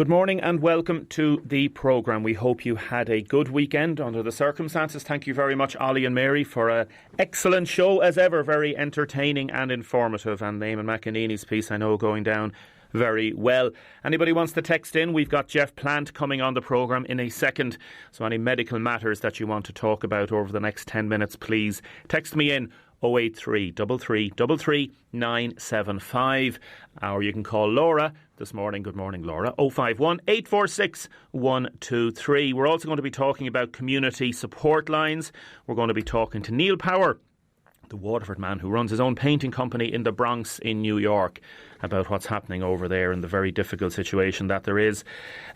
Good morning and welcome to the programme. We hope you had a good weekend under the circumstances. Thank you very much, Ollie and Mary, for an excellent show as ever. Very entertaining and informative. And Eamon McEnany's piece, I know, going down very well. Anybody wants to text in? We've got Jeff Plant coming on the programme in a second. So any medical matters that you want to talk about over the next 10 minutes, please text me in 083 3333 975, or you can call Laura this morning. Good morning, Laura. 051 846 123. We're also going to be talking about community support lines. We're going to be talking to Neil Power, the Waterford man who runs his own painting company in the Bronx in New York, about what's happening over there and the very difficult situation that there is.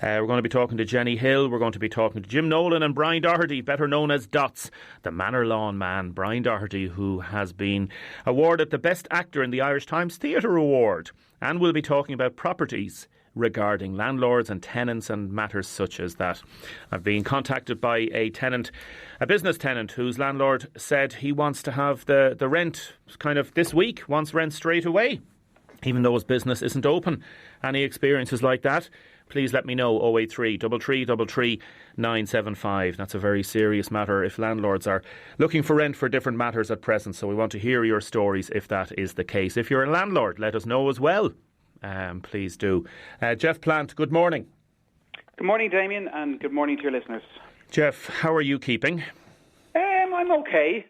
We're going to be talking to Jenny Hill. We're going to be talking to Jim Nolan and Brian Doherty, better known as Dots, the Manor Lawn man. Brian Doherty, who has been awarded the Best Actor in the Irish Times Theatre Award. And we'll be talking about properties regarding landlords and tenants and matters such as that. I've been contacted by a business tenant whose landlord said he wants to have the rent kind of this week, wants rent straight away, even though his business isn't open. Any experiences like that? Please let me know. 083 3333 975. That's a very serious matter if landlords are looking for rent for different matters at present. So we want to hear your stories if that is the case. If you're a landlord, let us know as well. Please do. Jeff Plant, good morning. Good morning, Damien, and good morning to your listeners. Jeff, how are you keeping? I'm okay.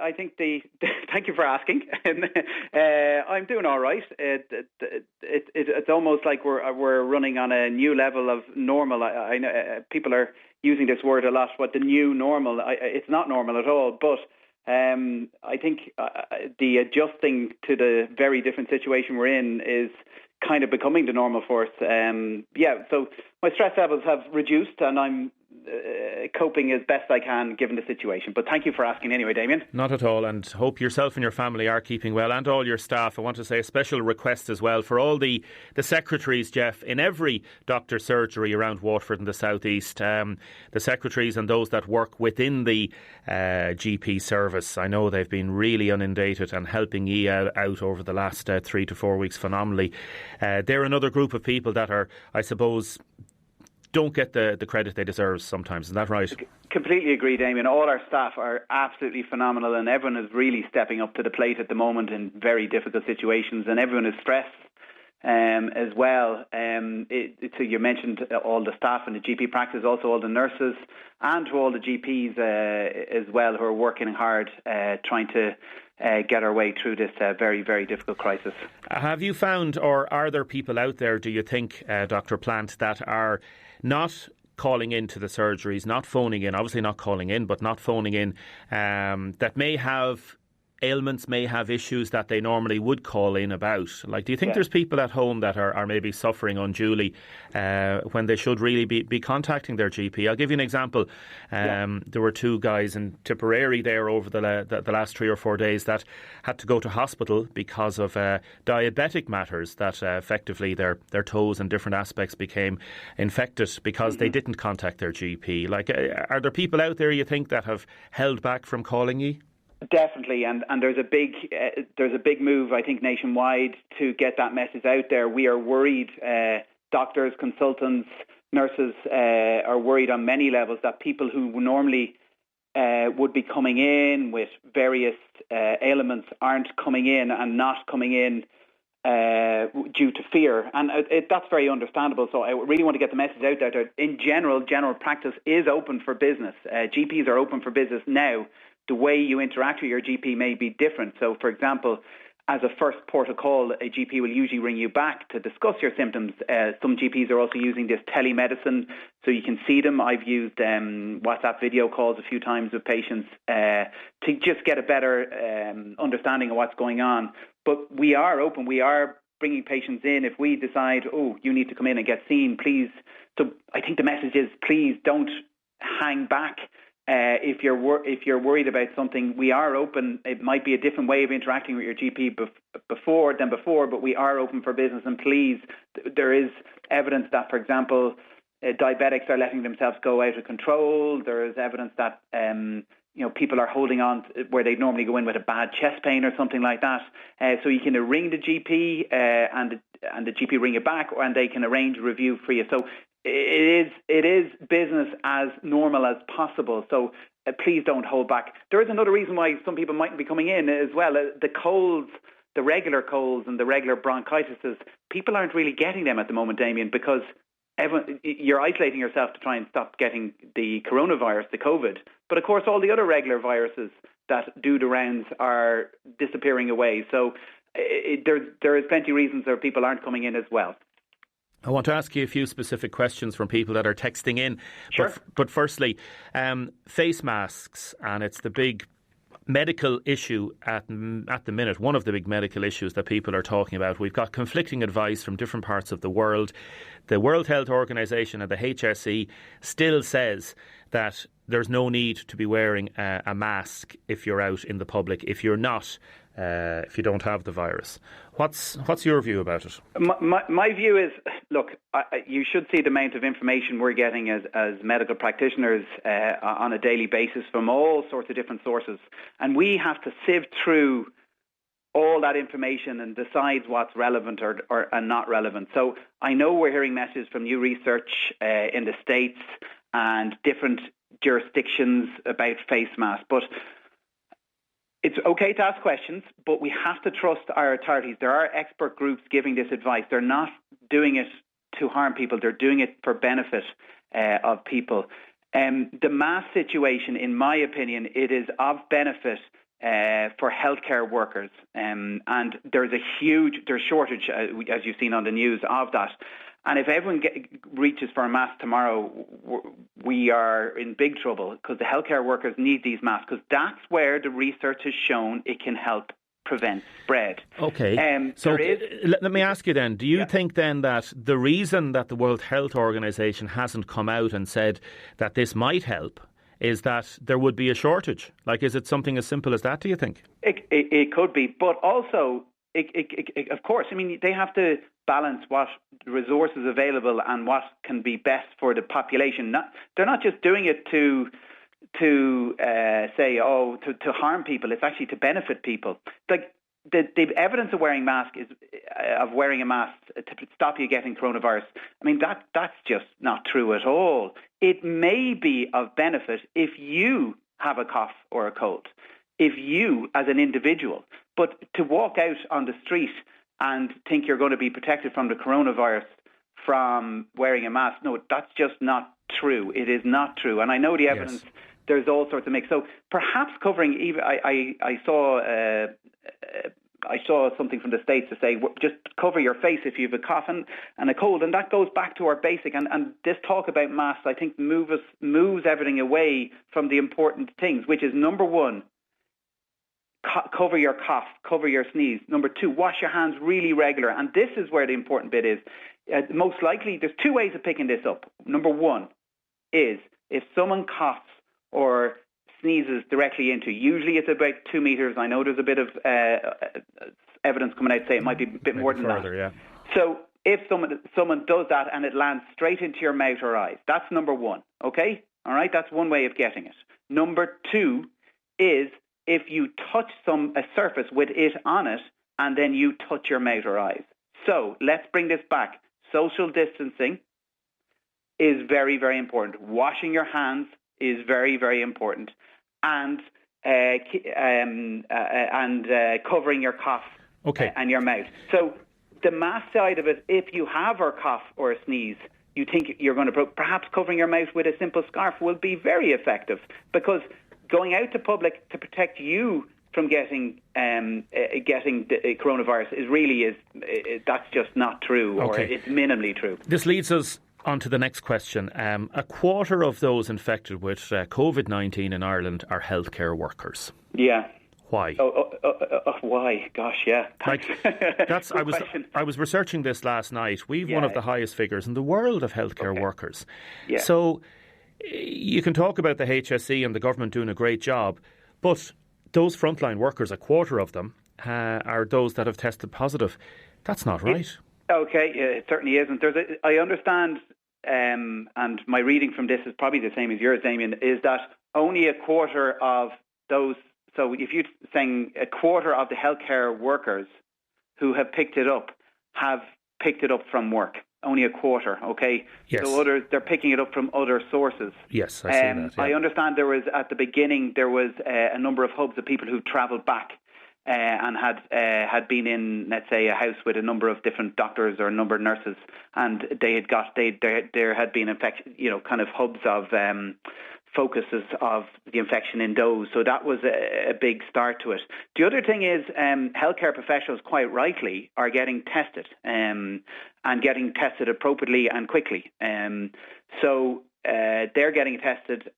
I think thank you for asking. I'm doing all right. It's almost like we're running on a new level of normal. I know people are using this word a lot. What the new normal? It's not normal at all. But I think the adjusting to the very different situation we're in is kind of becoming the normal for us. So my stress levels have reduced, and I'm coping as best I can given the situation. But thank you for asking anyway, Damien. Not at all, and hope yourself and your family are keeping well, and all your staff. I want to say a special request as well for all the secretaries, Jeff, in every doctor's surgery around Waterford and the South East. The secretaries and those that work within the GP service. I know they've been really inundated and helping you out over the last 3 to 4 weeks phenomenally. They're another group of people that are, I suppose, don't get the credit they deserve sometimes. Is that right? Completely agree, Damien. All our staff are absolutely phenomenal, and everyone is really stepping up to the plate at the moment in very difficult situations, and everyone is stressed as well. So you mentioned all the staff in the GP practice, also all the nurses, and to all the GPs as well, who are working hard trying to get our way through this very, very difficult crisis. Have you found, or are there people out there, do you think, Dr. Plant, that are not calling in to the surgeries, not phoning in, obviously not calling in, but not phoning in, that may have ailments, may have issues that they normally would call in about? Like, do you think there's people at home that are maybe suffering unduly when they should really be contacting their GP? I'll give you an example. There were 2 guys in Tipperary there over the last 3 or 4 days that had to go to hospital because of diabetic matters, that effectively their toes and different aspects became infected because they didn't contact their GP. Like, are there people out there, you think, that have held back from calling you? Definitely, and there's a big move, I think, nationwide to get that message out there. We are worried, doctors, consultants, nurses are worried on many levels that people who normally would be coming in with various ailments aren't coming in, and not coming in due to fear. And that's very understandable. So I really want to get the message out there that in general practice is open for business. GPs are open for business now. The way you interact with your GP may be different. So, for example, as a first port of call, a GP will usually ring you back to discuss your symptoms. Some GPs are also using this telemedicine, so you can see them. I've used WhatsApp video calls a few times with patients to just get a better understanding of what's going on. But we are open. We are bringing patients in. If we decide, you need to come in and get seen, please. So I think the message is, please don't hang back. If you're worried about something, we are open. It might be a different way of interacting with your GP before, but we are open for business. And please, there is evidence that, for example, diabetics are letting themselves go out of control. There is evidence that people are holding on where they normally go in with a bad chest pain or something like that. So you can ring the GP and the GP ring it back, and they can arrange a review for you. So it is business as normal as possible. So please don't hold back. There is another reason why some people mightn't be coming in as well. The colds, the regular colds and the regular bronchitis, people aren't really getting them at the moment, Damien, because you're isolating yourself to try and stop getting the coronavirus, the COVID. But of course, all the other regular viruses that do the rounds are disappearing away. So there is plenty of reasons that people aren't coming in as well. I want to ask you a few specific questions from people that are texting in. Sure. But firstly, face masks, and it's the big medical issue at the minute, one of the big medical issues that people are talking about. We've got conflicting advice from different parts of the world. The World Health Organization and the HSE still says that there's no need to be wearing a mask if you're out in the public, if you're not, if you don't have the virus. What's your view about it? My view is, look, you should see the amount of information we're getting as medical practitioners on a daily basis from all sorts of different sources. And we have to sieve through all that information and decide what's relevant or not relevant. So I know we're hearing messages from new research in the States and different jurisdictions about face masks, but it's okay to ask questions, but we have to trust our authorities. There are expert groups giving this advice. They're not doing it to harm people. They're doing it for benefit of people. The mask situation, in my opinion, it is of benefit for healthcare workers. And there's there's shortage, as you've seen on the news, of that. And if everyone reaches for a mask tomorrow, we are in big trouble because the healthcare workers need these masks, because that's where the research has shown it can help prevent spread. Okay. So let me ask you then, do you think then that the reason that the World Health Organization hasn't come out and said that this might help is that there would be a shortage? Like, is it something as simple as that, do you think? It could be, but also, of course, I mean, they have to balance what resources available and what can be best for the population. They're not just doing it to harm people. It's actually to benefit people. Like the evidence of wearing a mask to stop you getting coronavirus. I mean, that's just not true at all. It may be of benefit if you have a cough or a cold, if you as an individual, but to walk out on the street and think you're going to be protected from the coronavirus from wearing a mask. No, that's just not true. It is not true. And I know the evidence, there's all sorts of mix. So perhaps covering, even I saw something from the States to say, just cover your face if you have a cough and a cold. And that goes back to our basic. And this talk about masks, I think, moves everything away from the important things, which is, number one, cover your cough, cover your sneeze. Number two, wash your hands really regular. And this is where the important bit is. Most likely, there's two ways of picking this up. Number one is if someone coughs or sneezes directly into, usually it's about 2 meters. I know there's a bit of evidence coming out to say it might be a bit more than further, that. Yeah. So if someone does that and it lands straight into your mouth or eyes, that's number one. Okay? All right? That's one way of getting it. Number two is if you touch a surface with it on it and then you touch your mouth or eyes. So let's bring this back. Social distancing is very, very important. Washing your hands is very, very important. And covering your cough and your mouth. So the mask side of it, if you have a cough or a sneeze, you think you're going to perhaps covering your mouth with a simple scarf will be very effective, because going out to public to protect you from getting the coronavirus that's just not true, or it's minimally true. This leads us on to the next question. A quarter of those infected with COVID-19 in Ireland are healthcare workers. Yeah. Why? Why? Gosh, yeah. Like, I was researching this last night. We've one of the highest figures in the world of healthcare workers. Yeah. So you can talk about the HSE and the government doing a great job, but those frontline workers, a quarter of them, are those that have tested positive. That's not right. It certainly isn't. I understand, and my reading from this is probably the same as yours, Damien, is that only a quarter of those. So if you're saying a quarter of the healthcare workers who have picked it up have picked it up from work. Only a quarter, okay? Yes. So they're picking it up from other sources. Yes, I see that. Yeah. I understand at the beginning, there was a number of hubs of people who travelled back and had been in, let's say, a house with a number of different doctors or a number of nurses, and there had been kind of hubs of focuses of the infection in those. So that was a big start to it. The other thing is healthcare professionals, quite rightly, are getting tested and getting tested appropriately and quickly. So they're getting tested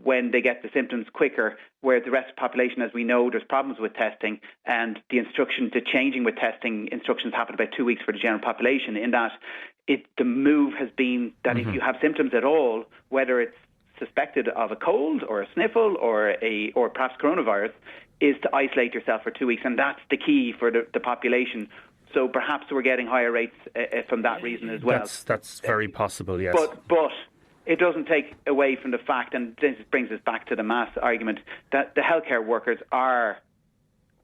when they get the symptoms quicker, whereas the rest of the population, as we know, there's problems with testing, and the instruction to changing with testing instructions happen about 2 weeks for the general population, in that the move has been that if you have symptoms at all, whether it's suspected of a cold or a sniffle or perhaps coronavirus, is to isolate yourself for 2 weeks, and that's the key for the population. So perhaps we're getting higher rates from that reason as well. That's very possible, yes. But it doesn't take away from the fact, and this brings us back to the mass argument, that the healthcare workers are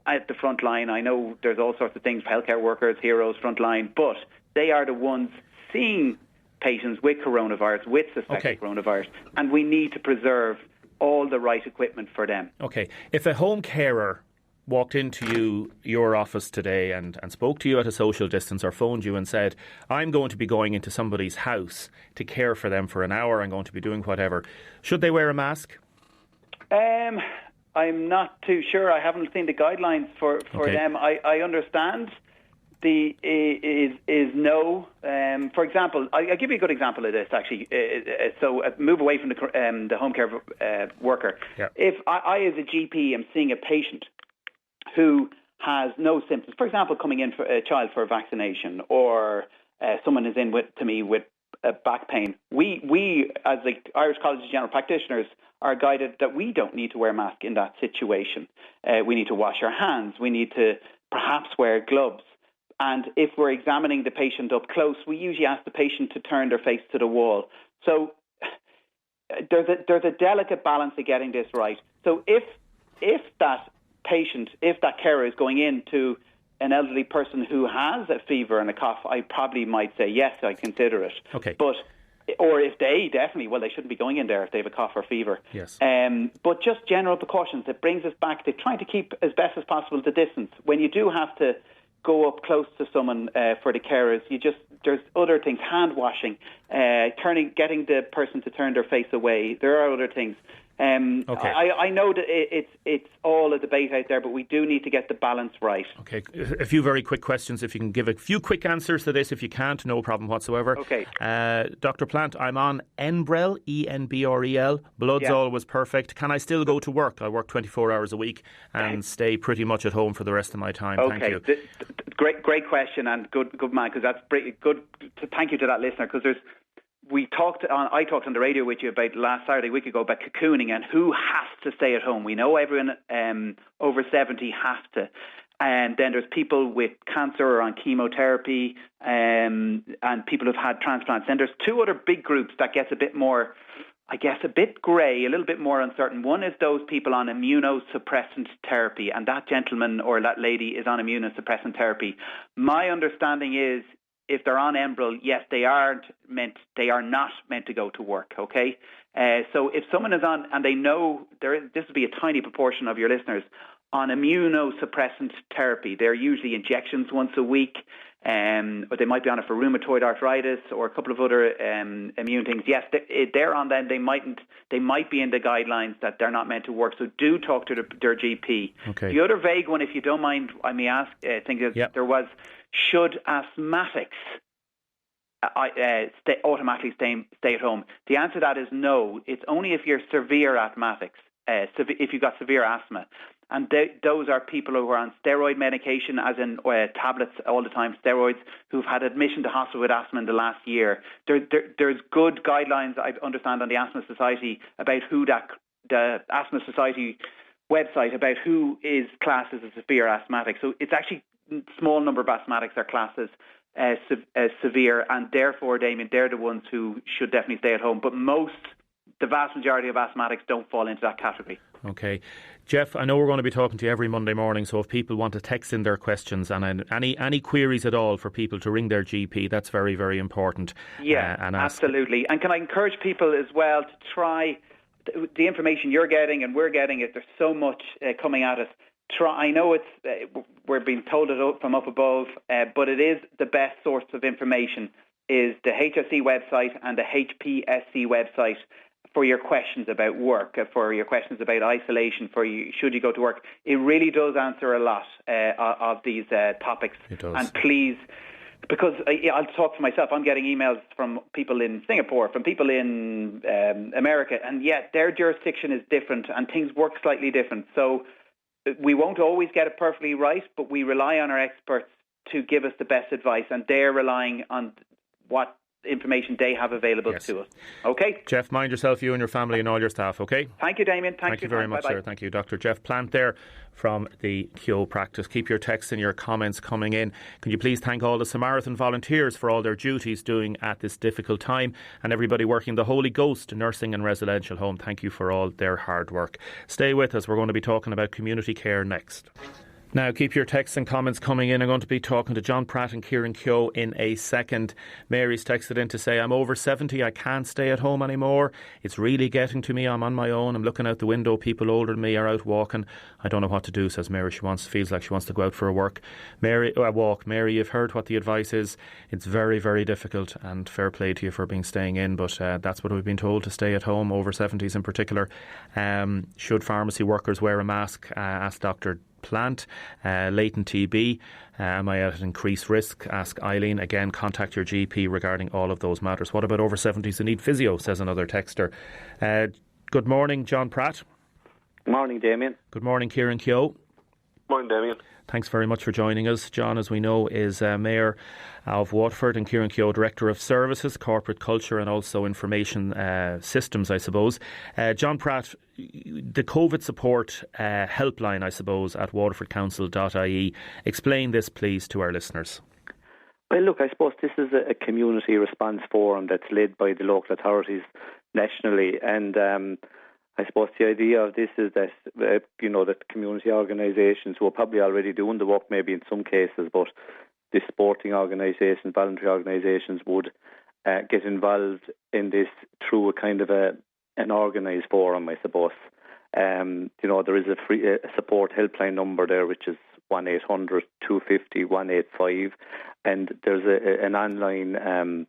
at the front line. I know there's all sorts of things, healthcare workers, heroes, front line, but they are the ones seeing patients with coronavirus, with suspected coronavirus, and we need to preserve all the right equipment for them. Okay. If a home carer walked into your office today and spoke to you at a social distance or phoned you and said, I'm going to be going into somebody's house to care for them for an hour, I'm going to be doing whatever, should they wear a mask? I'm not too sure. I haven't seen the guidelines for them. I understand is no. For example, I'll give you a good example of this, actually. So move away from the home care worker. Yeah. If I, as a GP, am seeing a patient who has no symptoms, for example, coming in for a child for a vaccination, or someone is in to me with back pain, we as the Irish College of General Practitioners are guided that we don't need to wear a mask in that situation. We need to wash our hands. We need to perhaps wear gloves. And if we're examining the patient up close, we usually ask the patient to turn their face to the wall. So there's a delicate balance of getting this right. So if that patient, if that carer is going into an elderly person who has a fever and a cough, I probably might say, yes, I consider it. Okay. Or if they shouldn't be going in there if they have a cough or fever. Yes. But just general precautions. It brings us back to trying to keep as best as possible the distance. When you do have to go up close to someone for the carers, there's other things, hand washing, getting the person to turn their face away. There are other things. I know that it's all a debate out there, but we do need to get the balance right. Okay, a few very quick questions. If you can give a few quick answers to this. If you can't, no problem whatsoever. Okay. Dr. Plant, I'm on Enbrel, Enbrel. Blood's always perfect. Can I still go to work? I work 24 hours a week and stay pretty much at home for the rest of my time. Okay. Thank you. Great question, and good man, because that's good. Thank you to that listener, because I talked on the radio with you about last Saturday, a week ago, about cocooning and who has to stay at home. We know everyone over 70 has to. And then there's people with cancer or on chemotherapy and people who've had transplants. And there's two other big groups that gets a bit more, I guess, a bit grey, a little bit more uncertain. One is those people on immunosuppressant therapy, and that gentleman or that lady is on immunosuppressant therapy. My understanding is, if they're on Enbrel, yes, they are not meant to go to work, okay? So if someone is on, and they know, this will be a tiny proportion of your listeners, on immunosuppressant therapy, they're usually injections once a week, or they might be on it for rheumatoid arthritis or a couple of other immune things. Yes, they're on them. They might be in the guidelines that they're not meant to work, so do talk to their GP. Okay. The other vague one, if you don't mind, I may ask, there was, should asthmatics automatically stay at home? The answer to that is no. It's only if you're severe asthmatics, if you've got severe asthma. And those are people who are on steroid medication, as in tablets all the time, steroids, who've had admission to hospital with asthma in the last year. There's good guidelines, I understand, on the Asthma Society about the Asthma Society website about who is classed as a severe asthmatic. So it's actually small number of asthmatics are classed as severe, and therefore, Damien, they're the ones who should definitely stay at home. But most the vast majority of asthmatics don't fall into that category. Okay. Jeff, I know we're going to be talking to you every Monday morning, so if people want to text in their questions and any queries at all for people to ring their GP, that's very, very important. Yeah, and ask. Absolutely. And can I encourage people as well to try the information you're getting and we're getting it. There's so much coming at us. I know we're being told it from up above, but it is the best source of information is the HSE website and the HPSC website for your questions about work, for your questions about isolation, should you go to work. It really does answer a lot of these topics. It does. And please, because I'll talk for myself, I'm getting emails from people in Singapore, from people in America, and yet their jurisdiction is different and things work slightly different. So we won't always get it perfectly right, but we rely on our experts to give us the best advice, and they're relying on what information they have available to us. Okay? Jeff, mind yourself, you and your family and all your staff, okay? Thank you, Damien. Thank you very much, sir. Thank you, Dr. Jeff Plant there from the Keogh practice. Keep your texts and your comments coming in. Can you please thank all the Samaritan volunteers for all their duties doing at this difficult time, and everybody working the Holy Ghost nursing and residential home. Thank you for all their hard work. Stay with us. We're going to be talking about community care next. Now, keep your texts and comments coming in. I'm going to be talking to John Pratt and Kieran Keogh in a second. Mary's texted in to say, I'm over 70. I can't stay at home anymore. It's really getting to me. I'm on my own. I'm looking out the window. People older than me are out walking. I don't know what to do, says Mary. She feels like she wants to go out for a walk. Mary, you've heard what the advice is. It's very, very difficult, and fair play to you for staying in. But that's what we've been told, to stay at home, over 70s in particular. Should pharmacy workers wear a mask? Asked Dr. Plant. Latent TB, am I at an increased risk? Ask Eileen. Again, contact your GP regarding all of those matters. What about over 70s who need physio, says another texter. Good morning, John Pratt. Good morning, Damien. Good morning, Kieran Keogh. Morning, Damien. Thanks very much for joining us. John, as we know, is Mayor of Waterford, and Kieran Keogh, Director of Services, Corporate Culture and also Information Systems, I suppose. John Pratt, the COVID support helpline, I suppose, at waterfordcouncil.ie. Explain this, please, to our listeners. Well, look, I suppose this is a community response forum that's led by the local authorities nationally, and I suppose the idea of this is that, that community organisations who are probably already doing the work maybe in some cases, but the sporting organisations, voluntary organisations would get involved in this through a kind of an organised forum, I suppose. There is a free support helpline number there, which is 1-800-250-185, and there's an online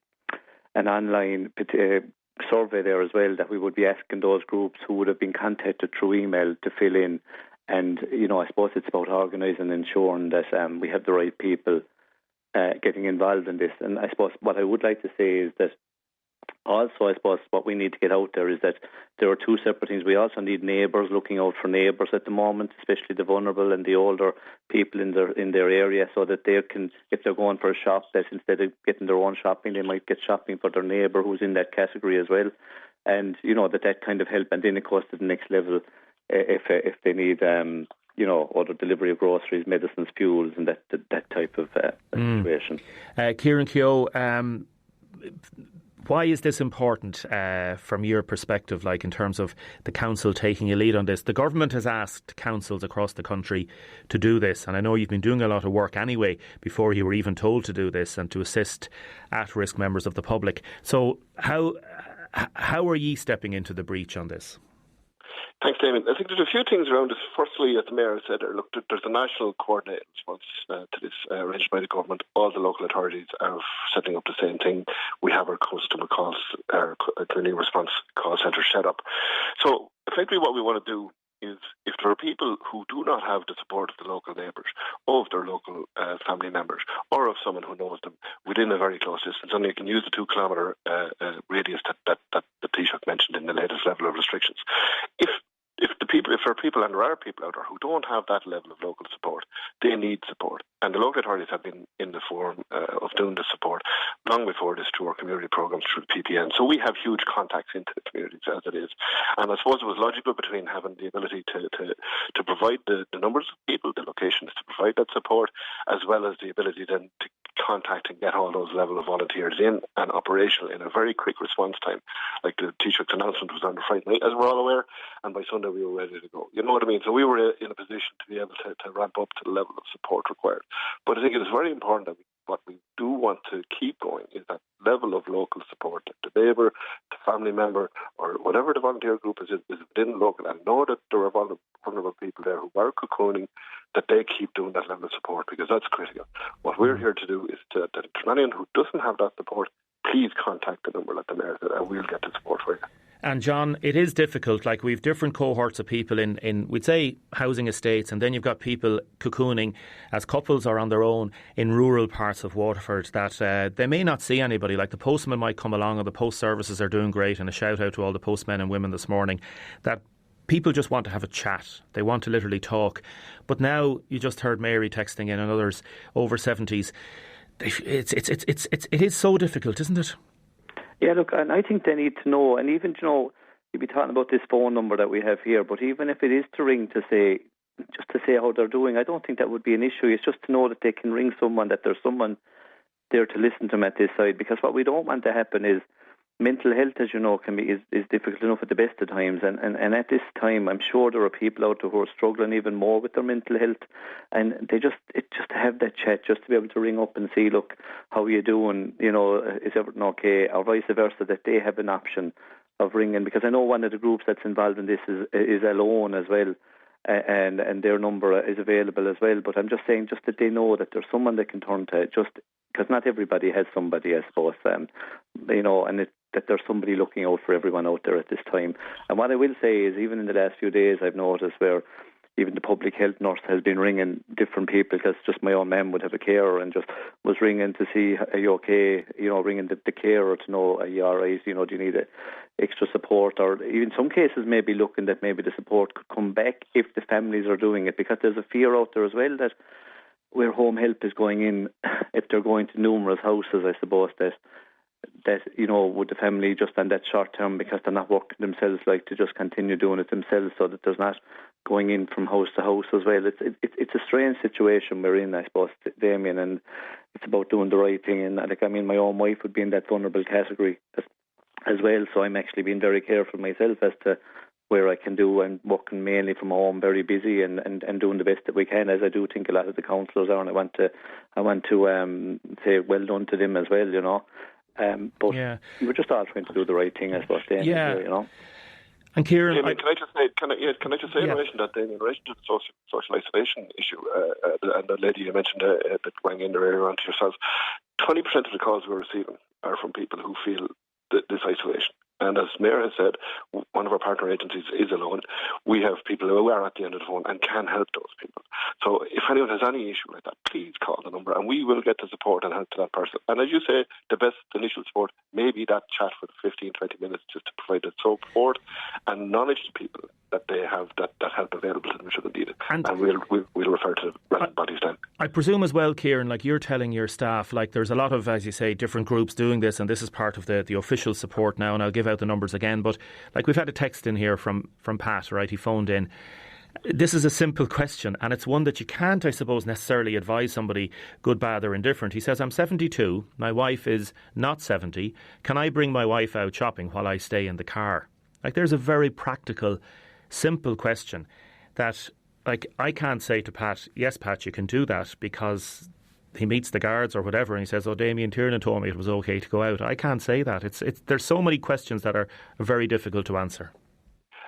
survey there as well that we would be asking those groups who would have been contacted through email to fill in. And, I suppose it's about organising and ensuring that we have the right people getting involved in this. And I suppose what I would like to say is that also, I suppose, what we need to get out there is that there are two separate things. We also need neighbours, looking out for neighbours at the moment, especially the vulnerable and the older people in their area, so that they can, if they're going for a shop, that instead of getting their own shopping, they might get shopping for their neighbour who's in that category as well. And, that kind of help. And then it goes to the next level if they need, other delivery of groceries, medicines, fuels, and that type of situation. Kieran Keogh, why is this important from your perspective, in terms of the council taking a lead on this? The government has asked councils across the country to do this, and I know you've been doing a lot of work anyway before you were even told to do this, and to assist at-risk members of the public. So how are ye stepping into the breach on this? Thanks, Damien. I think there's a few things around this. Firstly, as the Mayor said, look, there's a national coordinated response to this arranged by the government. All the local authorities are setting up the same thing. We have our customer calls, our community response call centre set up. So effectively what we want to do is, if there are people who do not have the support of the local neighbours, of their local family members, or of someone who knows them within a very close distance, and you can use the 2 kilometre radius that the Taoiseach mentioned in the latest level of restrictions. If there are people, and there are people out there who don't have that level of local support, they need support. And the local authorities have been in the forum of doing the support. long before this through our community programs through the PPN. So we have huge contacts into the communities as it is. And I suppose it was logical between having the ability to provide the numbers of people, the locations to provide that support, as well as the ability then to contact and get all those level of volunteers in and operational in a very quick response time. Like the Taoiseach's announcement was on the Friday night, as we're all aware, and by Sunday we were ready to go. You know what I mean? So we were in a position to be able to ramp up to the level of support required. But I think it is very important that what we do want to keep going is that level of local support, the neighbour, the family member, or whatever the volunteer group is within local, and know that there are vulnerable people there who are cocooning, that they keep doing that level of support, because that's critical. What we're here to do is that if anyone who doesn't have that support, please contact the number at the mayor, and we'll get the support for you. And John, it is difficult. Like, we've different cohorts of people in we'd say housing estates, and then you've got people cocooning as couples or on their own in rural parts of Waterford that they may not see anybody. Like, the postman might come along, and the post services are doing great, and a shout out to all the postmen and women this morning, that people just want to have a chat. They want to literally talk. But now, you just heard Mary texting in and others over 70s. It is so difficult, isn't it? Yeah, look, and I think they need to know, and even, you'd be talking about this phone number that we have here, but even if it is to ring to say, just to say how they're doing, I don't think that would be an issue. It's just to know that they can ring someone, that there's someone there to listen to them at this side, because what we don't want to happen is mental health, as you know, is difficult enough at the best of times, and at this time, I'm sure there are people out there who are struggling even more with their mental health, and just to have that chat, just to be able to ring up and see, look, how are you doing? Is everything okay? Or vice versa, that they have an option of ringing, because I know one of the groups that's involved in this is Alone as well, and their number is available as well. But I'm just saying, just that they know that there's someone they can turn to, just because not everybody has somebody, I suppose, and that there's somebody looking out for everyone out there at this time. And what I will say is, even in the last few days, I've noticed where even the public health nurse has been ringing different people, because just my own mum would have a carer and just was ringing to see, are you okay? Ringing the carer to know, are you all right? Do you need extra support? Or even some cases maybe looking that maybe the support could come back if the families are doing it, because there's a fear out there as well that where home help is going in, if they're going to numerous houses, I suppose that would the family just on that short term, because they're not working themselves, like to just continue doing it themselves, so that there's not going in from house to house as well. It's a strange situation we're in, I suppose, Damien, and it's about doing the right thing. And my own wife would be in that vulnerable category as well, so I'm actually being very careful myself as to where I can do. I'm working mainly from home, very busy, and doing the best that we can, as I do think a lot of the councillors are, and I want to say well done to them as well, but yeah, we're just all trying to do the right thing, I suppose. Yeah. And Kieran, Damien, can I just say in relation to that, Damien, in relation to the social isolation issue, and the lady you mentioned that rang in there earlier on to yourself, 20% of the calls we're receiving are from people who feel this isolation. And as Mayor has said, one of our partner agencies is Alone. We have people who are at the end of the phone and can help those people. So if anyone has any issue like that, please call the number and we will get the support and help to that person. And as you say, the best initial support may be that chat for 15, 20 minutes just to provide that support and knowledge to people that they have that help available to them should they need it. And we'll refer to relevant bodies then. I presume as well, Kieran, like you're telling your staff, like there's a lot of, as you say, different groups doing this, and this is part of the official support now, and I'll give out the numbers again, but like we've had a text in here from Pat, right? He phoned in. This is a simple question, and it's one that you can't, I suppose, necessarily advise somebody good, bad or indifferent. He says, I'm 72, my wife is not 70. Can I bring my wife out shopping while I stay in the car? Like, there's a very practical, simple question that, like, I can't say to Pat, yes, Pat, you can do that, because he meets the guards or whatever and he says, Damien Tiernan told me it was okay to go out. I can't say that. There's so many questions that are very difficult to answer.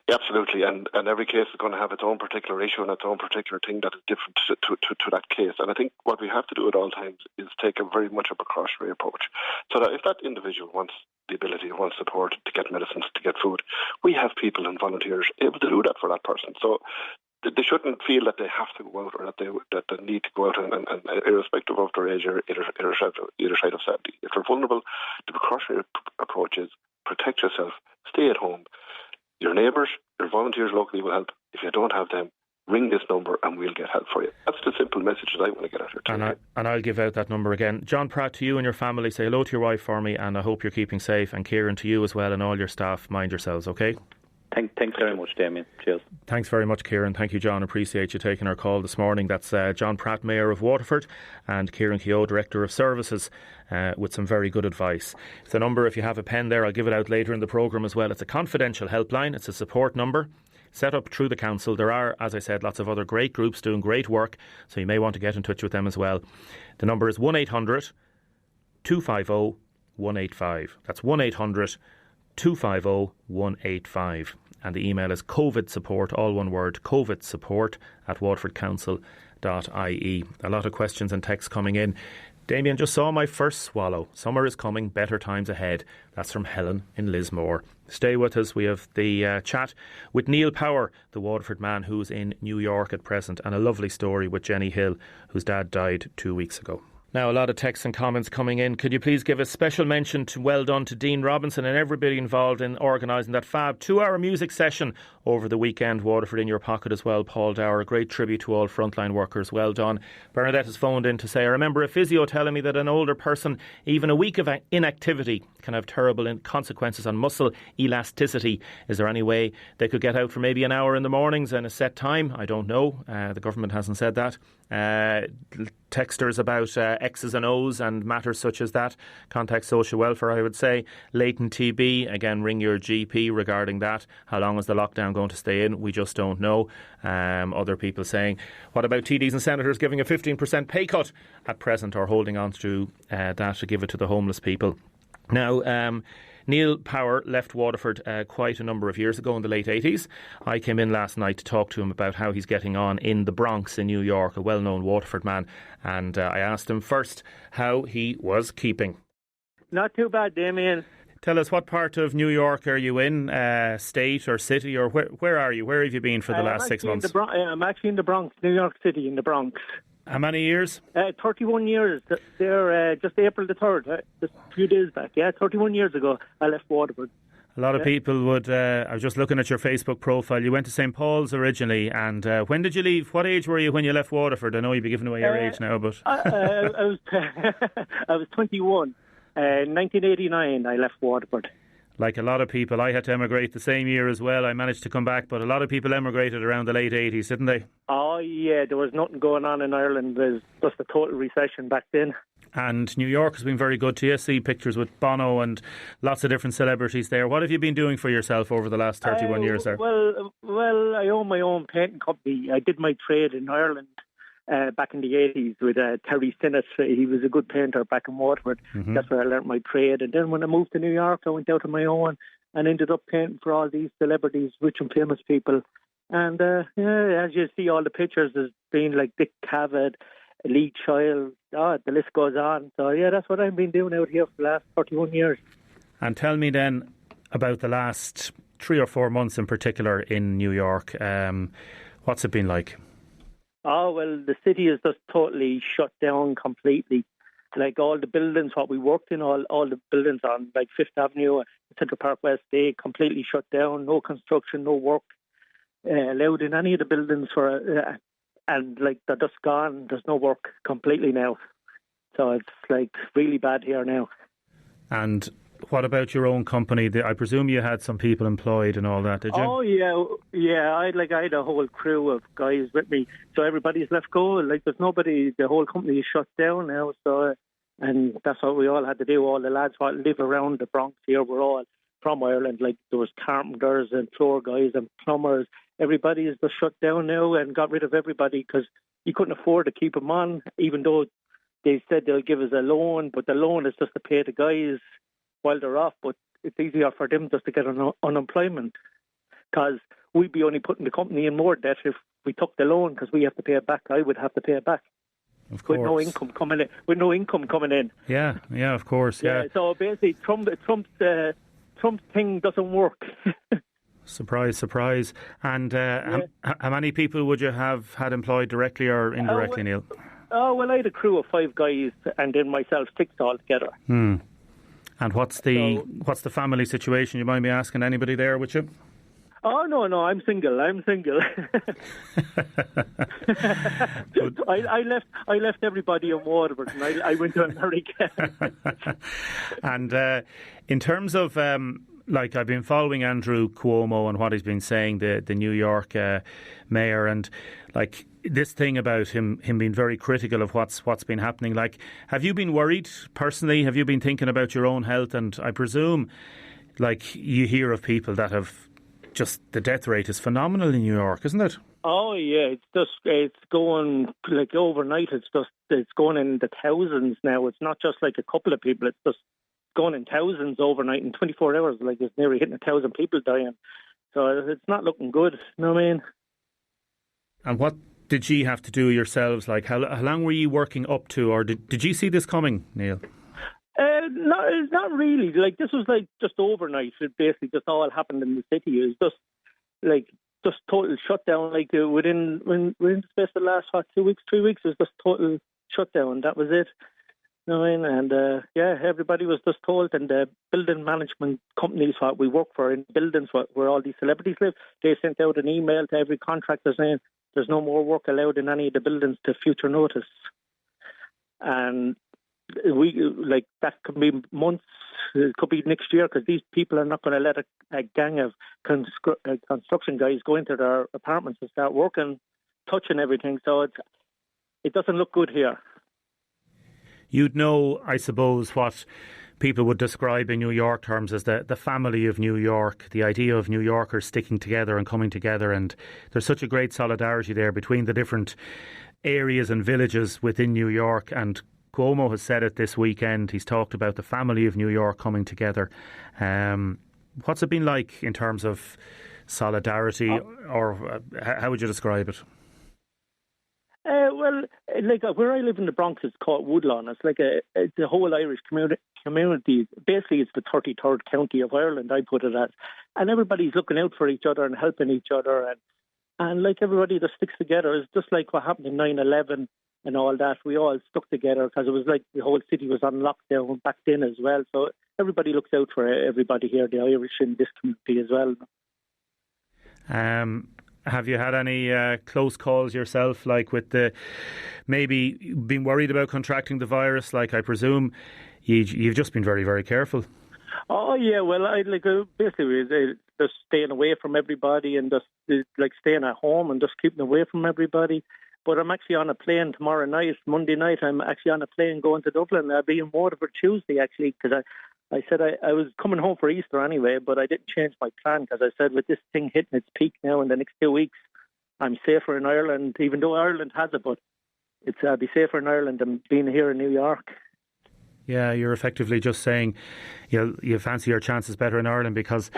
Yeah, absolutely, and every case is going to have its own particular issue and its own particular thing that is different to that case. And I think what we have to do at all times is take a very much a precautionary approach, so that if that individual wants the ability, wants support to get medicines, to get food, we have people and volunteers able to do that for that person. So they shouldn't feel that they have to go out or that they need to go out and irrespective of their age or either side of 70. If they're vulnerable, the precautionary approach is protect yourself, stay at home. Your neighbours, your volunteers locally will help. If you don't have them, ring this number and we'll get help for you. That's the simple message that I want to get out here today. And I'll give out that number again. John Pratt, to you and your family, say hello to your wife for me, and I hope you're keeping safe. And Kieran, to you as well, and all your staff, mind yourselves, okay? Thanks very much, Damien. Cheers. Thanks very much, Kieran. Thank you, John. Appreciate you taking our call this morning. That's John Pratt, Mayor of Waterford, and Kieran Keogh, Director of Services, with some very good advice. It's a number, if you have a pen there, I'll give it out later in the programme as well. It's a confidential helpline. It's a support number set up through the council. There are, as I said, lots of other great groups doing great work, so you may want to get in touch with them as well. The number is 1800 250 185. That's 1800 250 185. And the email is covidsupport, all one word, covidsupport@waterfordcouncil.ie. A lot of questions and texts coming in. Damien, just saw my first swallow. Summer is coming, better times ahead. That's from Helen in Lismore. Stay with us. We have the chat with Neil Power, the Waterford man who's in New York at present, and a lovely story with Jenny Hill, whose dad died 2 weeks ago. Now, a lot of texts and comments coming in. Could you please give a special mention to well done to Dean Robinson and everybody involved in organising that fab 2-hour music session over the weekend. Waterford in your pocket as well, Paul Dower. A great tribute to all frontline workers. Well done. Bernadette has phoned in to say, I remember a physio telling me that an older person, even a week of inactivity, can have terrible consequences on muscle elasticity. Is there any way they could get out for maybe an hour in the mornings and a set time? I don't know. The government hasn't said that. Texters about X's and O's and matters such as that. Contact social welfare, I would say. Latent TB, again, ring your GP regarding that. How long is the lockdown going to stay in? We just don't know. Other people saying, what about TDs and senators giving a 15% pay cut at present, or holding on to that to give it to the homeless people? Now, Neil Power left Waterford quite a number of years ago in the late 80s. I came in last night to talk to him about how he's getting on in the Bronx in New York, a well-known Waterford man, and I asked him first how he was keeping. Not too bad, Damien. Tell us, what part of New York are you in? State or city, or where are you? Where have you been for the last 6 months? I'm actually in the Bronx, New York City, in the Bronx. How many years? 31 years. They're just April the 3rd, just a few days back. Yeah, 31 years ago, I left Waterford. A lot of people would... I was just looking at your Facebook profile. You went to St. Paul's originally, and when did you leave? What age were you when you left Waterford? I know you'd be giving away your age now, but... I was 21. 1989, I left Waterford. Like a lot of people, I had to emigrate the same year as well. I managed to come back, but a lot of people emigrated around the late 80s, didn't they? Oh, yeah, there was nothing going on in Ireland. There was just a total recession back then. And New York has been very good to you. See pictures with Bono and lots of different celebrities there. What have you been doing for yourself over the last 31 years there? Well, I own my own painting company. I did my trade in Ireland back in the 80s with Terry Sinnott. He was a good painter back in Waterford. Mm-hmm. That's where I learnt my trade. And then when I moved to New York, I went out on my own and ended up painting for all these celebrities, rich and famous people. And as you see all the pictures, there's been like Dick Cavett, Lee Child, the list goes on. So yeah, that's what I've been doing out here for the last 31 years. And tell me then about the last 3 or 4 months in particular in New York. What's it been like? Oh, well, the city is just totally shut down completely. Like all the buildings, what we worked in, all the buildings on like Fifth Avenue, Central Park West, they completely shut down. No construction, no work allowed in any of the buildings and like they're just gone. There's no work completely now. So it's like really bad here now. And what about your own company? I presume you had some people employed and all that, did you? Oh yeah. I had a whole crew of guys with me. So everybody's left go. Like there's nobody. The whole company is shut down now. So and that's what we all had to do. All the lads who live around the Bronx here were all from Ireland. Like there was carpenters and floor guys and plumbers. Everybody is just shut down now and got rid of everybody because you couldn't afford to keep them on. Even though they said they'll give us a loan, but the loan is just to pay the guys while they're off, but it's easier for them just to get unemployment because we'd be only putting the company in more debt if we took the loan because we have to pay it back. I would have to pay it back. Of course. With no income coming in. Yeah, of course, yeah. So basically, Trump's thing doesn't work. Surprise. And how many people would you have had employed directly or indirectly, Neil? Oh, well, I had a crew of 5 guys and then myself 6 altogether. And what's the family situation? You mind me asking anybody there with you? Oh, no, I'm single. I left everybody in Waterford and I went to America. And in terms of, like, I've been following Andrew Cuomo and what he's been saying, the New York mayor, and like this thing about him being very critical of what's been happening. Like, have you been worried personally? Have you been thinking about your own health? And I presume, like, you hear of people that have just, the death rate is phenomenal in New York, isn't it? Oh yeah, it's going like overnight. It's going in the thousands now. It's not just like a couple of people. It's just going in thousands overnight in 24 hours. Like, it's nearly hitting 1,000 people dying. So it's not looking good. You know what I mean? And what did you have to do yourselves? Like, how long were you working up to, or did you see this coming, Neil? No, it's not really. Like, this was like just overnight. It basically just all happened in the city. It was just total shutdown. Like, within the space of the last 2 weeks, 3 weeks, it was just total shutdown. That was it. You know what I mean? And everybody was just told. And the building management companies what we work for in buildings where all these celebrities live, they sent out an email to every contractor saying there's no more work allowed in any of the buildings to future notice. And that could be months, it could be next year, because these people are not going to let a gang of construction guys go into their apartments and start working, touching everything. So it doesn't look good here. You'd know, I suppose, what people would describe in New York terms as the family of New York, the idea of New Yorkers sticking together and coming together, and there's such a great solidarity there between the different areas and villages within New York. And Cuomo has said it this weekend. He's talked about the family of New York coming together. What's it been like in terms of solidarity, or how would you describe it? Well, like where I live in the Bronx, it's called Woodlawn. It's like the whole Irish community. Basically, it's the 33rd county of Ireland, I put it as. And everybody's looking out for each other and helping each other. And like, everybody just sticks together. It's just like what happened in 9/11 and all that. We all stuck together because it was like the whole city was on lockdown back then as well. So everybody looks out for everybody here, the Irish in this community as well. Have you had any close calls yourself, like with maybe been worried about contracting the virus? Like, I presume you've just been very, very careful. Oh yeah, well, I basically just staying away from everybody and just like staying at home and just keeping away from everybody. But I'm actually on a plane tomorrow night, Monday night. I'm actually on a plane going to Dublin. I'll be in Waterford Tuesday, actually, because I said I was coming home for Easter anyway, but I didn't change my plan because I said with this thing hitting its peak now in the next 2 weeks, I'm safer in Ireland, even though Ireland has it, but I'll be safer in Ireland than being here in New York. Yeah, you're effectively just saying you fancy your chances better in Ireland because,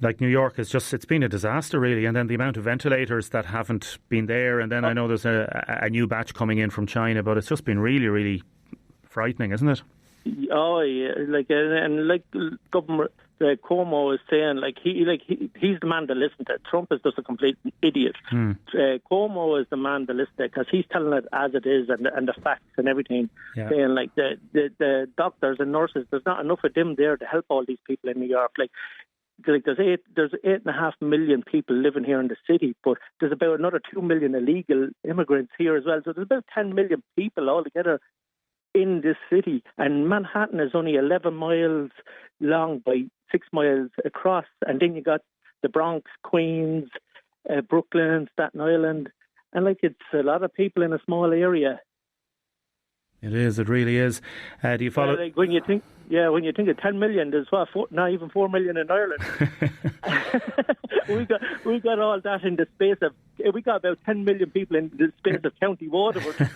like, New York is it's been a disaster really, and then the amount of ventilators that haven't been there, and then I know there's a new batch coming in from China, but it's just been really, really frightening, isn't it? Oh yeah, Governor Cuomo is saying, he's the man to listen to. Trump is just a complete idiot. Cuomo is the man to listen to because he's telling it as it is and the facts and everything. Yeah. Saying like the doctors and nurses, there's not enough of them there to help all these people in New York. There's 8.5 million people living here in the city, but there's about another 2 million illegal immigrants here as well. So there's about 10 million people altogether in this city, and Manhattan is only 11 miles long by 6 miles across, and then you got the Bronx, Queens, Brooklyn, Staten Island, and it's a lot of people in a small area. It is. It really is. Do you follow? When you think of 10 million, there's not even 4 million in Ireland. we got all that in the space of. We got about 10 million people in the space of County Waterford.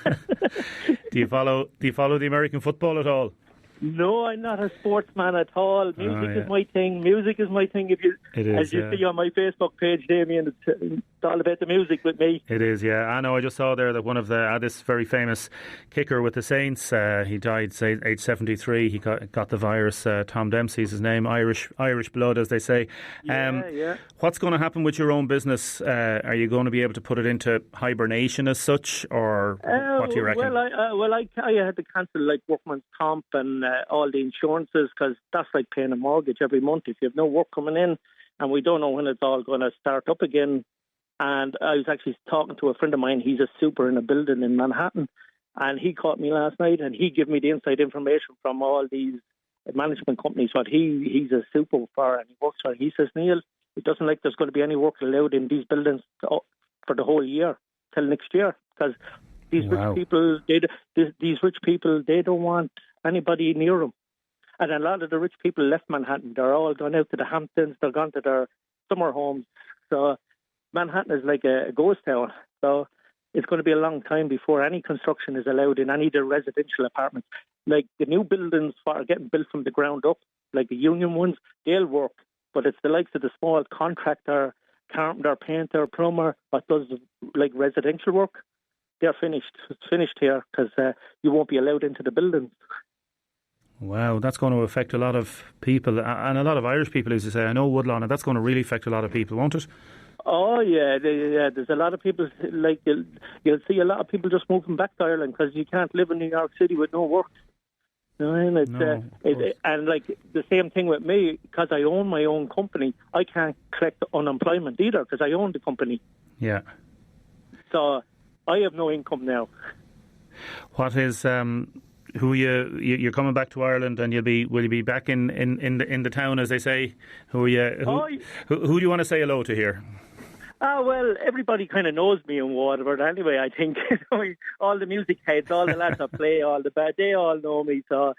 Do you follow the American football at all? No, I'm not a sportsman at all. Music is my thing. Music is my thing. As you see on my Facebook page, Damien, it's all about the music with me. It is, yeah. I know. I just saw there that one of this very famous kicker with the Saints, he died age 73. He got the virus. Tom Dempsey's his name. Irish blood, as they say. Yeah. What's going to happen with your own business? Are you going to be able to put it into hibernation as such, or what do you reckon? Well, I had to cancel workman's comp and all the insurances, because that's like paying a mortgage every month if you have no work coming in, and we don't know when it's all going to start up again. And I was actually talking to a friend of mine. He's a super in a building in Manhattan, and he caught me last night, and he gave me the inside information from all these management companies what he's a super for, and he works for. He says, Neil, it doesn't like there's going to be any work allowed in these buildings for the whole year till next year, because these rich people, these rich people, they don't want anybody near them. And a lot of the rich people left Manhattan. They're all gone out to the Hamptons. They're gone to their summer homes. So Manhattan is like a ghost town. So it's going to be a long time before any construction is allowed in any of the residential apartments. Like the new buildings that are getting built from the ground up, like the union ones, they'll work. But it's the likes of the small contractor, carpenter, painter, plumber, that does like residential work. They're finished. It's finished here because you won't be allowed into the buildings. Wow, that's going to affect a lot of people, and a lot of Irish people, as you say. I know Woodlawn, and that's going to really affect a lot of people, won't it? Oh, yeah. There's a lot of people, like, you'll see a lot of people just moving back to Ireland because you can't live in New York City with no work. You know what I mean? And, like, the same thing with me, because I own my own company, I can't collect unemployment either because I own the company. Yeah. So I have no income now. What is... Who you're coming back to Ireland, and will you be back in the town, as they say? Who do you want to say hello to here? Well, everybody kind of knows me in Waterford anyway. I think all the music heads, all the lads that play, all the bad, they all know me. So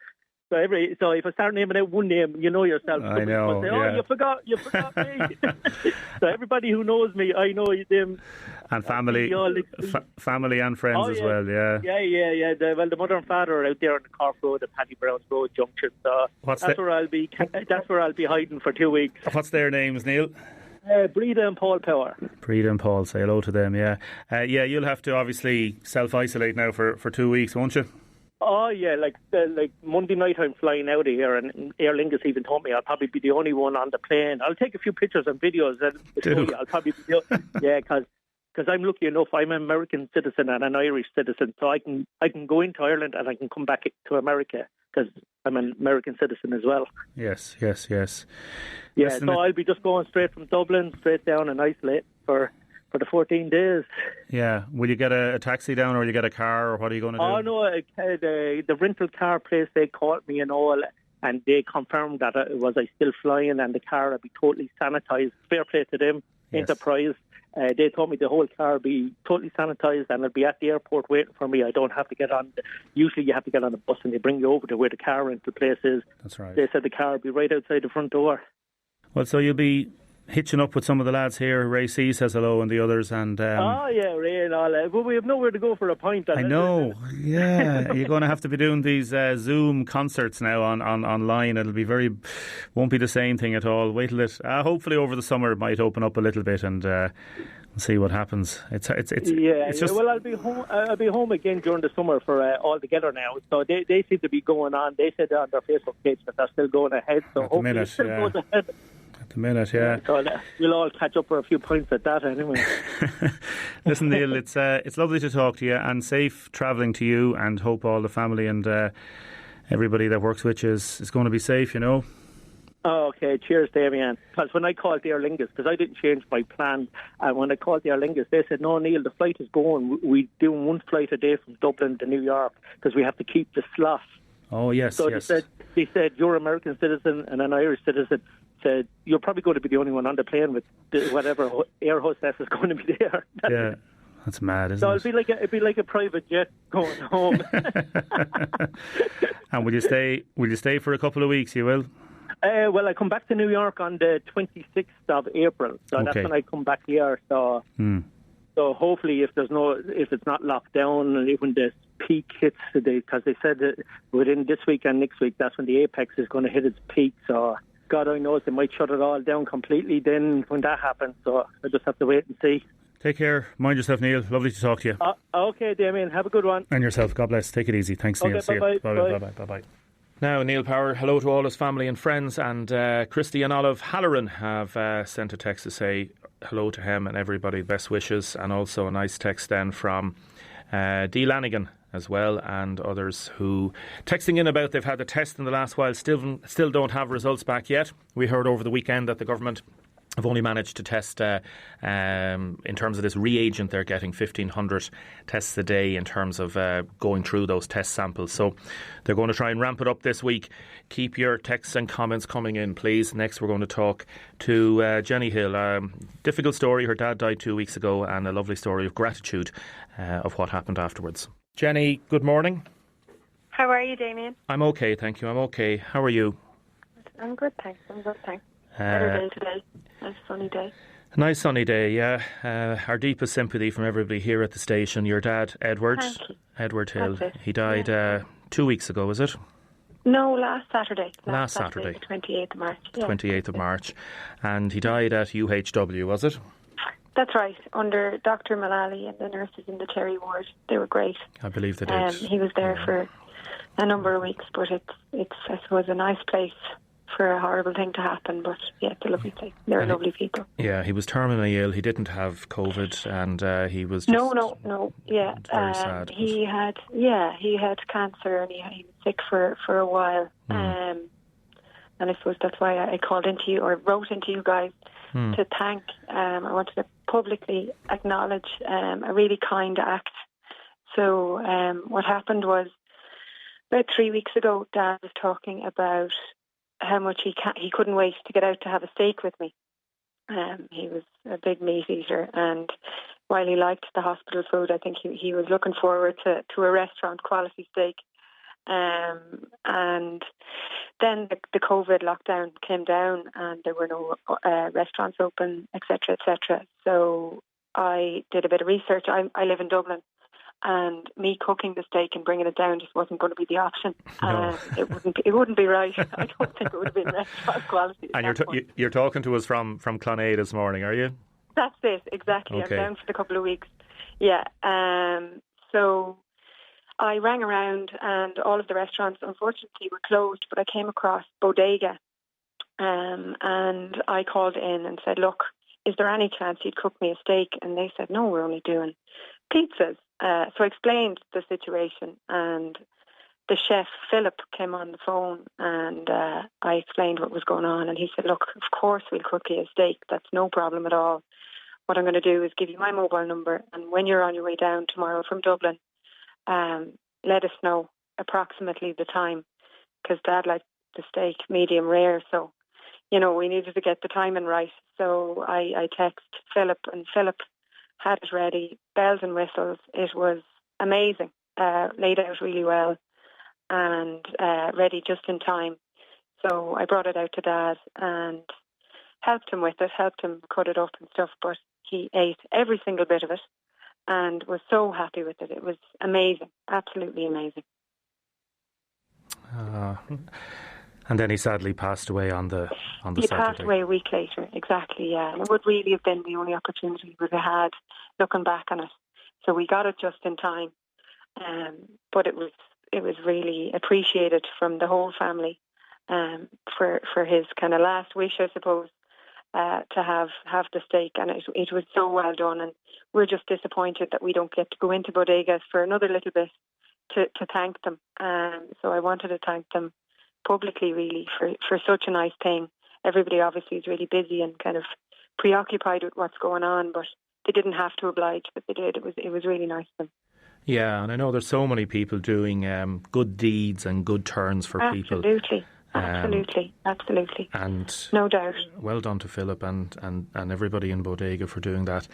if I start naming out one name, you know yourself. I know. Say, oh, you forgot me. So everybody who knows me, I know them. And family, family and friends as well. Yeah. Yeah. The mother and father are out there on the Cork Road at Paddy Brown's Road Junction. So that's where I'll be. That's where I'll be hiding for 2 weeks. What's their names, Neil? Breda and Paul Power. Breda and Paul, say hello to them. Yeah. You'll have to obviously self-isolate now for 2 weeks, won't you? Oh, yeah, like Monday night I'm flying out of here, and Aer Lingus even told me I'll probably be the only one on the plane. I'll take a few pictures and videos and show you. I'll probably be because I'm lucky enough, I'm an American citizen and an Irish citizen, so I can go into Ireland and I can come back to America because I'm an American citizen as well. Yes. Yeah, listen, so I'll be just going straight from Dublin, straight down and isolate for the 14 days. Yeah. Will you get a taxi down, or will you get a car, or what are you going to do? Oh, no, the rental car place, they called me and all, and they confirmed that I still flying and the car would be totally sanitised. Fair play to them, yes. Enterprise. They told me the whole car would be totally sanitised and it'll be at the airport waiting for me. I don't have to get on. Usually you have to get on a bus and they bring you over to where the car rental place is. That's right. They said the car would be right outside the front door. Well, so you'll be hitching up with some of the lads here. Ray C says hello and the others. And Ray and all that. But we have nowhere to go for a pint. I know. Yeah. You're going to have to be doing these Zoom concerts now online. It'll be won't be the same thing at all. Wait till it. Hopefully over the summer it might open up a little bit and we'll see what happens. It's just. Well, I'll be home again during the summer for All Together now. So they seem to be going on. They said on their Facebook page that they're still going ahead. So hopefully it still goes ahead. The minute, yeah. So we'll all catch up for a few points at that anyway. Listen, Neil, it's lovely to talk to you, and safe travelling to you, and hope all the family and everybody that works with you is going to be safe, you know. Oh, okay, cheers, Damien. Because when I called the Aer Lingus, because I didn't change my plan, and when I called the Aer Lingus, they said, no, Neil, the flight is going. We're doing one flight a day from Dublin to New York because we have to keep the slot. Oh, yes, so yes. They said, you're an American citizen and an Irish citizen. Said, you're probably going to be the only one on the plane with whatever air hostess is going to be there. Yeah, that's mad, isn't it? So it'd be like a private jet going home. And will you stay for a couple of weeks? You will. Well, I come back to New York on the 26th of April, so that's when I come back here. So, so hopefully, if it's not locked down, and when the peak hits, because they said that within this week and next week, that's when the apex is going to hit its peak. So, God only knows, they might shut it all down completely then when that happens. So I just have to wait and see. Take care. Mind yourself, Neil. Lovely to talk to you. Okay, Damien. Have a good one. And yourself. God bless. Take it easy. Thanks, Neil. See you. Bye-bye. Now, Neil Power, hello to all his family and friends. And Christy and Olive Halloran have sent a text to say hello to him and everybody, best wishes. And also a nice text then from Dee Lanigan as well, and others who texting in about they've had the test in the last while, still don't have results back yet. We heard over the weekend that the government have only managed to test, in terms of this reagent, they're getting 1,500 tests a day in terms of going through those test samples. So they're going to try and ramp it up this week. Keep your texts and comments coming in, please. Next, we're going to talk to Jenny Hill. Difficult story. Her dad died 2 weeks ago, and a lovely story of gratitude of what happened afterwards. Jenny, good morning. How are you, Damien? I'm okay, thank you. I'm okay. How are you? I'm good, thanks. Better day today. Nice sunny day. Nice sunny day, yeah. Our deepest sympathy from everybody here at the station. Your dad, Edward Hill, he died 2 weeks ago, was it? No, last Saturday. Last Saturday. The 28th of March. Yeah. 28th of March. And he died at UHW, was it? That's right, under Dr. Mullally and the nurses in the Cherry ward. They were great. I believe they did. He was there for a number of weeks, but it's I suppose, a nice place for a horrible thing to happen, but yeah, it's a lovely place. They're lovely people. Yeah, he was terminally ill. He didn't have COVID, and he was just no. Yeah, very sad. He had cancer, and he was sick for a while. And I suppose that's why I called into you or wrote into you guys to thank. I wanted to publicly acknowledge a really kind act. So what happened was about 3 weeks ago, Dad was talking about how much he couldn't wait to get out to have a steak with me. He was a big meat eater, and while he liked the hospital food, I think he was looking forward to a restaurant quality steak. And then the COVID lockdown came down, and there were no restaurants open, etc., etc. So I did a bit of research. I live in Dublin, and me cooking the steak and bringing it down just wasn't going to be the option. No. It wouldn't be right. I don't think it would have been restaurant quality. And you're talking to us from Clonea this morning, are you? That's it, exactly. Okay. I'm down for the couple of weeks. Yeah. So I rang around, and all of the restaurants, unfortunately, were closed, but I came across Bodega, and I called in and said, look, is there any chance you'd cook me a steak? And they said, no, we're only doing pizzas. So I explained the situation, and the chef, Philip, came on the phone, and I explained what was going on, and he said, look, of course we'll cook you a steak. That's no problem at all. What I'm going to do is give you my mobile number, and when you're on your way down tomorrow from Dublin, let us know approximately the time, because Dad liked the steak medium rare, so, we needed to get the timing right. So I text Philip, and Philip had it ready, bells and whistles. It was amazing, laid out really well, and ready just in time. So I brought it out to Dad and helped him with it, helped him cut it up and stuff, but he ate every single bit of it and was so happy with it. It was amazing, absolutely amazing. And then he sadly passed away on the Saturday. He passed away a week later, exactly, yeah. And it would really have been the only opportunity we would have had looking back on it. So we got it just in time. But it was really appreciated from the whole family for his kind of last wish, I suppose, to have the steak. And it was so well done. And we're just disappointed that we don't get to go into Bodegas for another little bit to thank them. So I wanted to thank them publicly, really, for such a nice thing. Everybody obviously is really busy and kind of preoccupied with what's going on, but they didn't have to oblige, but they did. It was really nice of them. Yeah, and I know there's so many people doing good deeds and good turns for people. Absolutely. And no doubt. Well done to Philip and everybody in Bodega for doing that.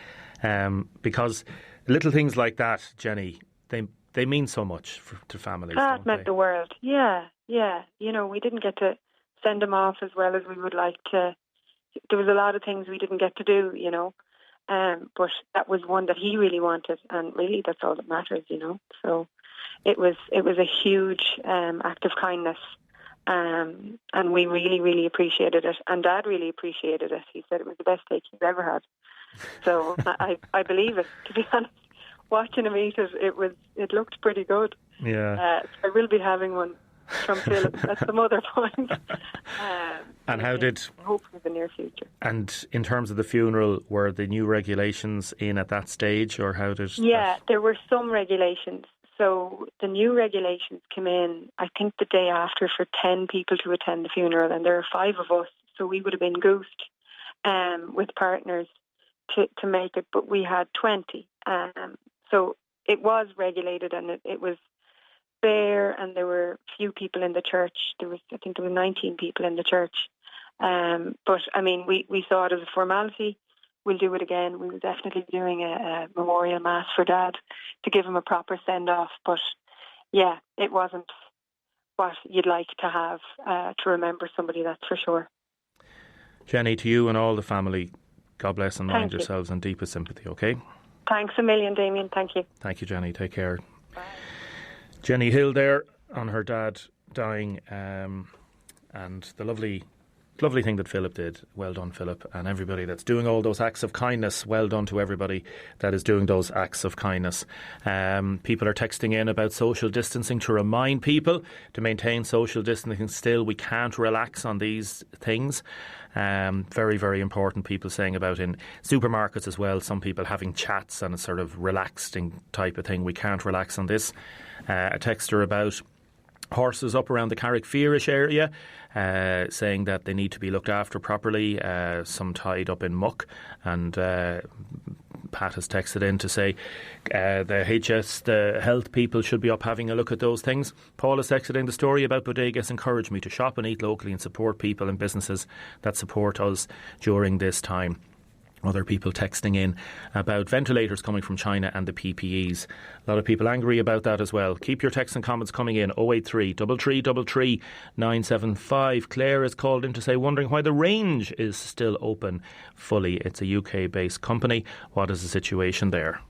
Because little things like that, Jenny, they mean so much to families. That meant the world. Yeah. We didn't get to send him off as well as we would like to. There was a lot of things we didn't get to do, but that was one that he really wanted, and really that's all that matters, So it was a huge act of kindness, and we really, really appreciated it, and Dad really appreciated it. He said it was the best steak he's ever had. So I believe it, to be honest. Watching him eat it, it looked pretty good. Yeah. I will be having one from Philip at some other point. And how did... Hopefully in the near future. And in terms of the funeral, were the new regulations in at that stage, or how did... Yeah, there were some regulations. So the new regulations came in, I think, the day after for 10 people to attend the funeral, and there are 5 of us, so we would have been goosed with partners to make it, but we had 20. So it was regulated, and it was fair, and there were few people in the church. I think there were 19 people in the church. But I mean, we saw it as a formality. We'll do it again. We were definitely doing a memorial mass for Dad to give him a proper send-off. But yeah, it wasn't what you'd like to have to remember somebody, that's for sure. Jenny, to you and all the family, God bless and mind yourselves and deepest sympathy, okay? Thanks a million, Damien. Thank you. Thank you, Jenny. Take care. Bye. Jenny Hill there on her dad dying, and the lovely thing that Philip did. Well done, Philip, and everybody that's doing all those acts of kindness. Well done to everybody that is doing those acts of kindness. People are texting in about social distancing to remind people to maintain social distancing still. We can't relax on these things. Very, very important. People saying about in supermarkets as well, some people having chats and a sort of relaxing type of thing. We can't relax on this. A texter about horses up around the Carrickfearish area, saying that they need to be looked after properly, some tied up in muck, and Pat has texted in to say the health people should be up having a look at those things. Paul has texted in the story about bodegas encourage me to shop and eat locally and support people and businesses that support us during this time. Other people texting in about ventilators coming from China and the PPEs. A lot of people angry about that as well. Keep your texts and comments coming in. 083 333 975. Claire is called in to say, wondering why the range is still open fully. It's a UK-based company. What is the situation there?